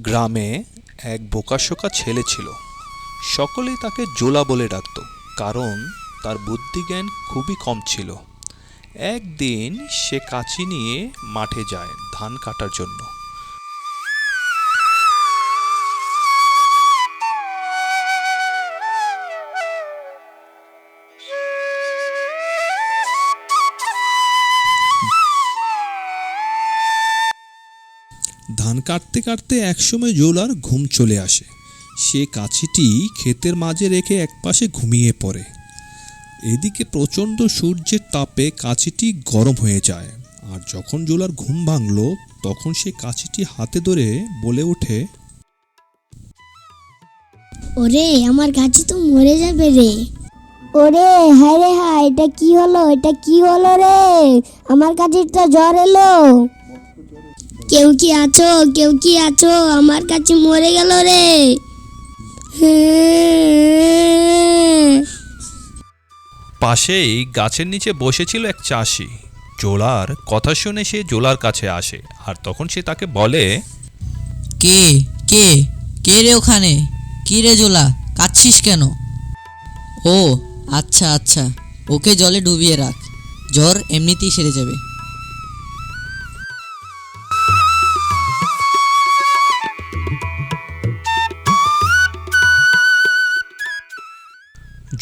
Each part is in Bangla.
গ্রামে এক বোকাশোকা ছেলে ছিল। সকলেই তাকে জোলা বলে ডাকত, কারণ তার বুদ্ধিজ্ঞান খুবই কম ছিল। একদিন সে কাঁচি নিয়ে মাঠে যায় ধান কাটার জন্য। ধান কাটতে কাটতে একসময় জোলার ঘুম চলে আসে। সে কাছিটি ক্ষেতের মাঝে রেখে একপাশে ঘুমিয়ে পড়ে। এদিকে প্রচণ্ড সূর্যের তাপে কাছিটি গরম হয়ে যায়। আর যখন জোলার ঘুম ভাঙল, তখন সে কাছিটি হাতে ধরে বলে ওঠে, ওরে আমার কাছি তো মরে যাবে রে। ওরে হায় রে হায়, এটা কি হলো রে, আমার কাছে তো জ্বর এলো। কেউ কি আছো, আমার কাছে মরে গেল রে। পাশেই গাছের নিচে বসেছিল এক চাষি। জোলার কথা শুনে সে জোলার কাছে আসে, আর তখন সে তাকে বলে, কে কে কে রে ওখানে? কি রে জোলা, কাঁদছিস কেন? ও আচ্ছা আচ্ছা, ওকে জলে ডুবিয়ে রাখ, জ্বর এমনিতেই সেরে যাবে।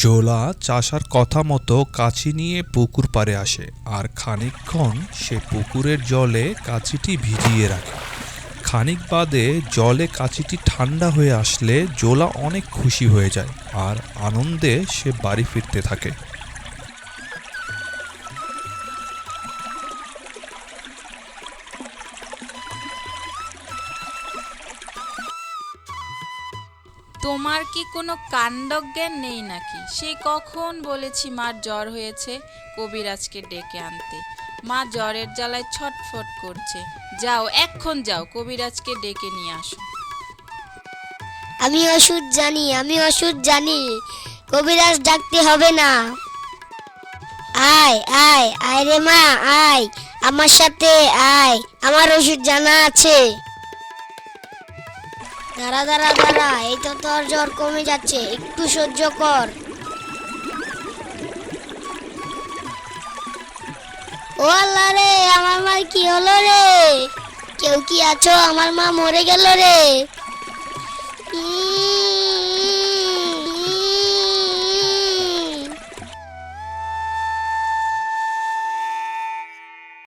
জোলা চাষার কথা মতো কাছি নিয়ে পুকুর পাড়ে আসে, আর খানিকক্ষণ সে পুকুরের জলে কাছিটি ভিজিয়ে রাখে। খানিক বাদে জলে কাছিটি ঠান্ডা হয়ে আসলে জোলা অনেক খুশি হয়ে যায়, আর আনন্দে সে বাড়ি ফিরতে থাকে। তোমার কি কোনো কাণ্ডজ্ঞান নেই নাকি? সেই কখন বলেছি মার জ্বর হয়েছে, কবিরাজকে ডেকে আনতে। মা জ্বরের জ্বালায় ছটফট করছে। যাও, এক্ষণ যাও, কবিরাজকে ডেকে নিয়ে আসো। আমি ওষুধ জানি, কবিরাজ ডাকতে হবে না। আয় আয় আয় রে মা, আয় আমার সাথে আয়, আমার ওষুধ জানা আছে। দাঁড়া দাঁড়া দাঁড়া, এই তো তোর জ্বর কমে যাচ্ছে, একটু সহ্য কর। ও আল্লাহ রে, আমার মার কি হলো রে? কেউ কি আছো? আমার মা মরে গেল রে।